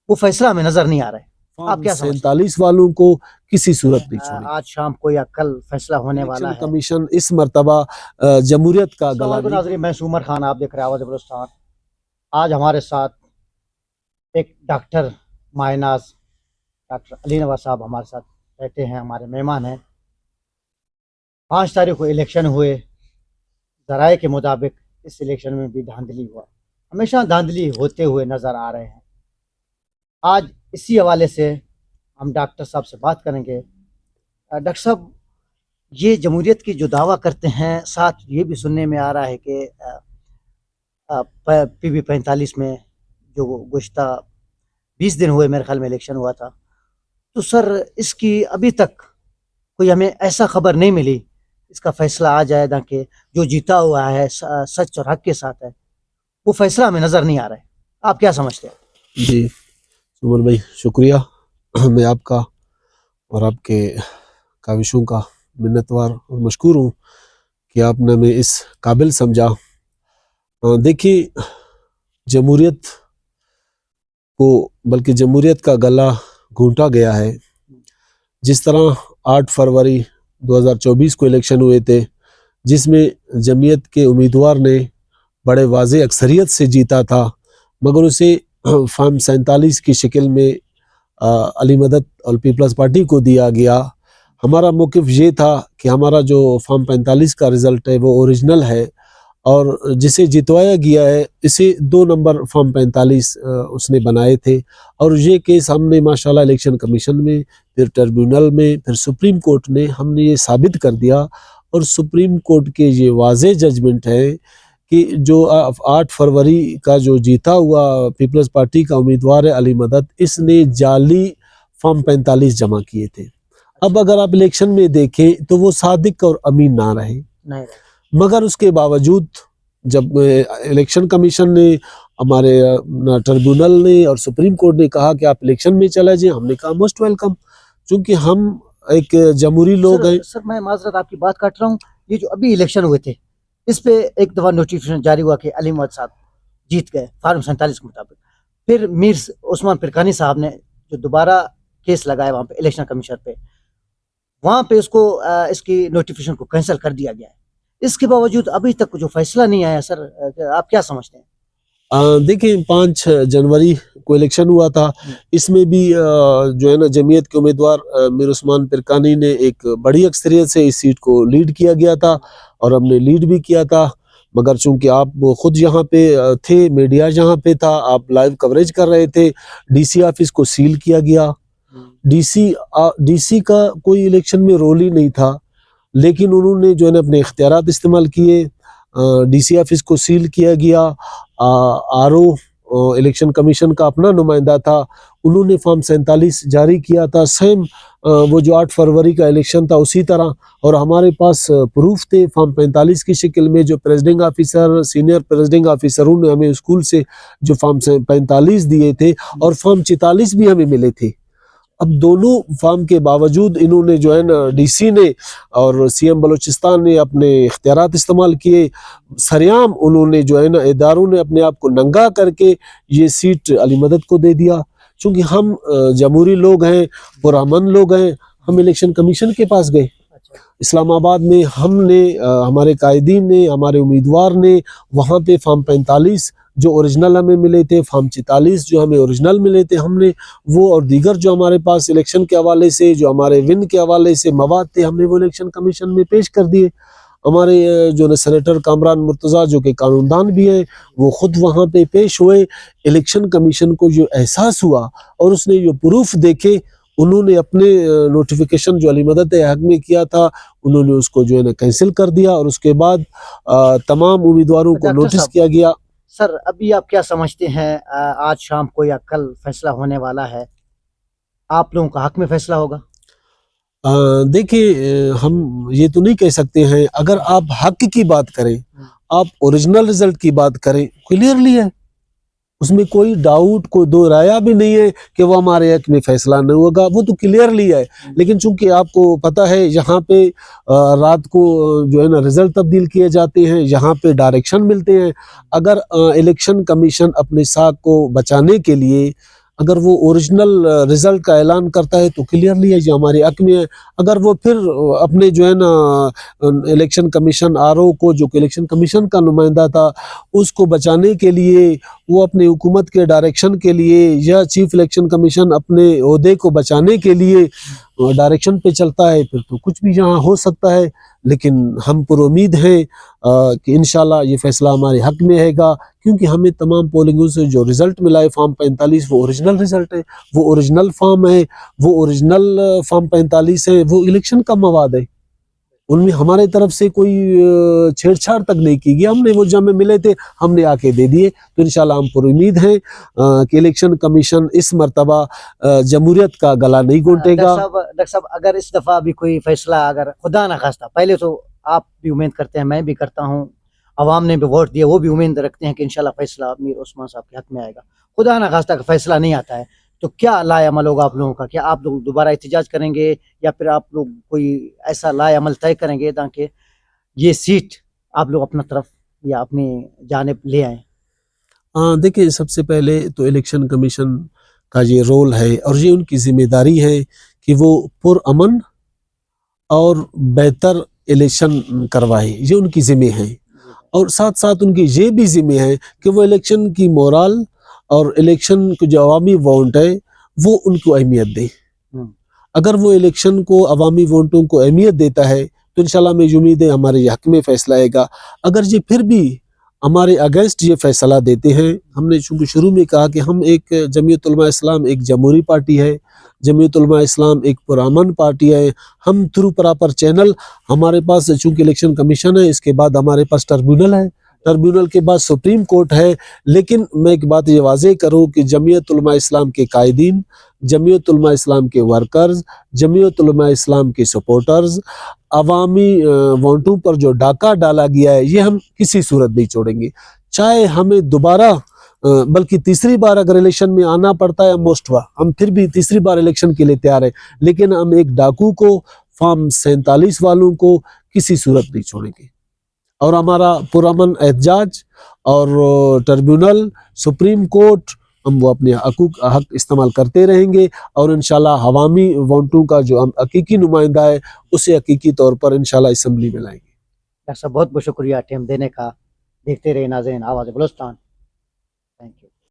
वो फैसला हमें नजर नहीं आ रहा है। आप क्या समझते हैं? 47 वालों को किसी सूरत नहीं छोड़ेगी। आज शाम को या कल फैसला होने वाला है। कमीशन इस मरतबा जमहूरियत का गला नहीं। नाज़रीन, मैं उमर खान, आप देख रहे हैं आवाज़ बलूचिस्तान। आज हमारे साथ एक डॉक्टर मायनाज, डॉक्टर अली नवाज साहब हमारे साथ बैठे हैं, हमारे मेहमान हैं। 5 तारीख को इलेक्शन हुए, ज़राए के मुताबिक इस इलेक्शन में भी धांधली हुआ, हमेशा धांधली होते हुए नज़र आ रहे हैं। आज इसी हवाले से हम डॉक्टर साहब से बात करेंगे। डॉक्टर साहब, ये जमहूरियत की जो दावा करते हैं, साथ ये भी सुनने में आ रहा है कि PB 45 में जो गुज़िश्ता 20 दिन हुए मेरे ख्याल में इलेक्शन हुआ था, तो सर इसकी अभी तक कोई हमें ऐसा खबर नहीं मिली, इसका फैसला आ जाए ना कि जो जीता हुआ है सच और हक के साथ है, वो फैसला हमें नज़र नहीं आ रहा है। आप क्या समझते हैं? जी उमर भाई, शुक्रिया। मैं आपका और आपके काविशों का मिन्नतवार और मशकूर हूँ कि आपने हमें इस काबिल समझा। देखिए, जमहूरियत को, बल्कि जमहूरियत का गला घूंटा गया है। जिस तरह 8 फरवरी 2024 को इलेक्शन हुए थे, जिसमें जमीयत के उम्मीदवार ने बड़े वाज़े अक्सरियत से जीता था, मगर उसे फॉर्म 47 की शक्ल में अली मदद और पीपल्स पार्टी को दिया गया। हमारा मौक़िफ़ ये था कि हमारा जो फॉर्म 45 का रिज़ल्ट है वो ओरिजिनल है, और जिसे जितवाया गया है इसे 2 नंबर फॉर्म 45 उसने बनाए थे। और ये केस हमने माशाल्लाह इलेक्शन कमीशन में, फिर ट्रिब्यूनल में, फिर सुप्रीम कोर्ट ने हमने ये साबित कर दिया। और सुप्रीम कोर्ट के ये वाज़े जजमेंट है कि जो 8 फरवरी का जो जीता हुआ पीपल्स पार्टी का उम्मीदवार है अली मदद, इसने जाली फॉर्म 45 जमा किए थे। अब अगर आप इलेक्शन में देखें तो वो सादिक और अमीन ना रहे, मगर उसके बावजूद जब इलेक्शन कमीशन ने, हमारे ट्रिब्यूनल ने और सुप्रीम कोर्ट ने कहा कि आप इलेक्शन में चला जाए, हमने कहा मोस्ट वेलकम, क्योंकि हम एक जमहूरी लोग हैं। सर मैं माजरत आपकी बात काट रहा हूँ, ये जो अभी इलेक्शन हुए थे इस पे एक दफ़ा नोटिफिकेशन जारी हुआ कि अली मदद साहब जीत गए फॉर्म 47 के मुताबिक। फिर मीर उस्मान पिरकानी साहब ने जो दोबारा केस लगाया वहाँ पे इलेक्शन कमीशन पे, वहाँ पे उसको इसकी नोटिफिकेशन को कैंसिल कर दिया गया है। इसके बावजूद अभी तक जो फैसला नहीं आया। सर आप क्या समझते हैं? देखिए, 5 जनवरी को इलेक्शन हुआ था, इसमें भी जो है ना जमीयत के उम्मीदवार मीर उस्मान पिरकानी ने एक बड़ी अक्सरियत से इस सीट को लीड किया गया था, और हमने लीड भी किया था। मगर चूंकि आप खुद यहाँ पे थे, मीडिया यहाँ पे था, आप लाइव कवरेज कर रहे थे, DC ऑफिस को सील किया गया। DC का कोई इलेक्शन में रोल ही नहीं था, लेकिन उन्होंने जो है ना अपने इख्तियारात इस्तेमाल किए। DC ऑफिस को सील किया गया। RO इलेक्शन कमीशन का अपना नुमाइंदा था, उन्होंने फॉर्म 47 जारी किया था, सेम वो जो 8 फरवरी का इलेक्शन था उसी तरह। और हमारे पास प्रूफ थे फॉर्म 45 की शक्ल में, जो प्रेसिडेंट ऑफिसर, सीनियर प्रेसिडेंट ऑफिसरों ने हमें स्कूल से जो फॉर्म 45 दिए थे, और फॉर्म 44 भी हमें मिले थे। अब दोनों फॉर्म के बावजूद इन्होंने जो है ना DC ने और CM बलूचिस्तान ने अपने इख्तियारात इस्तेमाल किए, सरेआम उन्होंने जो है ना इदारों ने अपने आप को नंगा करके ये सीट अली मदद को दे दिया। क्योंकि हम जमहूरी लोग हैं, पुरअमन लोग हैं, हम इलेक्शन कमीशन के पास गए इस्लामाबाद में, हमने हमारे कायदीन ने, हमारे उम्मीदवार ने वहाँ पे फॉर्म 45 जो ओरिजिनल हमें मिले थे, फॉर्म 44 जो हमें ओरिजिनल मिले थे, हमने वो और दीगर जो हमारे पास इलेक्शन के हवाले से, जो हमारे विन के हवाले से मवाद थे, हमने वो इलेक्शन कमीशन में पेश कर दिए। हमारे जो न सेनेटर कामरान मुर्तज़ा जो कि कानूनदान भी हैं, वो ख़ुद वहाँ पे पेश हुए। इलेक्शन कमीशन को जो एहसास हुआ और उसने जो प्रूफ देखे, उन्होंने अपने नोटिफिकेशन जो अली मदद हक में किया था, उन्होंने उसको जो है ना कैंसिल कर दिया, और उसके बाद तमाम उम्मीदवारों को नोटिस किया गया। सर अभी आप क्या समझते हैं, आज शाम को या कल फैसला होने वाला है, आप लोगों का हक में फैसला होगा? देखिए, हम ये तो नहीं कह सकते हैं। अगर आप हक की बात करें, आप ओरिजिनल रिजल्ट की बात करें, क्लियरली है, उसमें कोई डाउट, कोई दो राया भी नहीं है कि वो हमारे हक में फैसला नहीं होगा, वो तो क्लियरली है। लेकिन चूंकि आपको पता है यहाँ पे रात को जो है ना रिजल्ट तब्दील किए जाते हैं, यहाँ पे डायरेक्शन मिलते हैं। अगर इलेक्शन कमीशन अपने साख को बचाने के लिए अगर वो ओरिजिनल रिजल्ट का ऐलान करता है तो क्लियरली है जो हमारे हक में है। अगर वो फिर अपने जो है ना इलेक्शन कमीशन आरओ को, जो कि इलेक्शन कमीशन का नुमाइंदा था, उसको बचाने के लिए, वो अपने हुकूमत के डायरेक्शन के लिए, या चीफ इलेक्शन कमीशन अपने ओहदे को बचाने के लिए डायरेक्शन पे चलता है, फिर तो कुछ भी यहाँ हो सकता है। लेकिन हम पुरुमीद हैं कि इंशाल्लाह ये फैसला हमारे हक में रहेगा, क्योंकि हमें तमाम पोलिंगों से जो रिज़ल्ट मिला है फॉर्म 45 वो ओरिजिनल रिज़ल्ट है, वो ओरिजिनल फॉर्म है, वो ओरिजिनल फॉर्म 45 है, वो इलेक्शन का मवाद है। उनमें हमारे तरफ से कोई छेड़छाड़ तक नहीं की गई। हमने वो जब में मिले थे हमने आके दे दिए। तो इंशाल्लाह हम पुरुमीद हैं कि इलेक्शन कमीशन इस मर्तबा जमहूरियत का गला नहीं घोंटेगा। डॉक्टर साहब, अगर इस दफ़ा भी कोई फैसला, अगर खुदा ना खास्ता, पहले तो आप भी उम्मीद करते हैं, मैं भी करता हूँ, अवाम ने भी वोट दिया, वो भी उम्मीद रखते हैं कि इंशाल्लाह फैसला मीर उस्मान साहब के हक में आएगा। खुदा ना खास्ता का फैसला नहीं आता है तो क्या लाएअमल होगा आप लोगों का? क्या आप लोग दोबारा एहतजाज करेंगे या फिर आप लोग कोई ऐसा लाएअमल तय करेंगे ताकि ये सीट आप लोग अपना तरफ या अपनी जानिब ले आए? देखिए, सबसे पहले तो इलेक्शन कमीशन का ये रोल है और ये उनकी जिम्मेदारी है कि वो पुरअमन और बेहतर इलेक्शन करवाए, ये उनकी जिम्मे है। और साथ साथ उनकी ये भी जिम्मे है कि वो इलेक्शन की मोरल और इलेक्शन की जो अवामी वोट है वो उनको अहमियत दे। अगर वो इलेक्शन को, अवामी वोटों को अहमियत देता है तो इंशाल्लाह में उम्मीद है हमारे हक में फैसला आएगा। अगर ये फिर भी हमारे अगेंस्ट ये फैसला देते हैं, हमने चूँकि शुरू में कहा कि हम एक जमीयत उलमा इस्लाम एक जमहूरी पार्टी है, जमीयत उलमा इस्लाम एक पुरअमन पार्टी है। हम थ्रू प्रॉपर चैनल, हमारे पास चूँकि इलेक्शन कमीशन है, इसके बाद हमारे पास ट्रिब्यूनल है, ट्रिब्यूनल के बाद सुप्रीम कोर्ट है। लेकिन मैं एक बात ये वाज़ेह करूँ कि जमीयत उलमा इस्लाम के कायदीन, जमीयत उलमा इस्लाम के वर्कर्स, जमीयत उलमा इस्लाम के सपोर्टर्स, अवामी वोटों पर जो डाका डाला गया है ये हम किसी सूरत नहीं छोड़ेंगे। चाहे हमें दोबारा बल्कि तीसरी बार अगर इलेक्शन में आना पड़ता है, मोस्टवा हम फिर भी तीसरी बार इलेक्शन के लिए तैयार है, लेकिन हम एक डाकू को, फॉर्म 47 वालों को किसी सूरत नहीं छोड़ेंगे। और हमारा पुरअमन एहतजाज और ट्रिब्यूनल, सुप्रीम कोर्ट, हम वो अपने हक इस्तेमाल करते रहेंगे और इंशाल्लाह अवामी वोटों का जो हकीकी नुमाइंदा है उसे हकीकी तौर पर इंशाल्लाह असम्बली में लाएंगे। डॉक्टर साहब, बहुत बहुत शुक्रिया टाइम देने का। देखते रहे नाज़रीन आवाज़ बलूचिस्तान।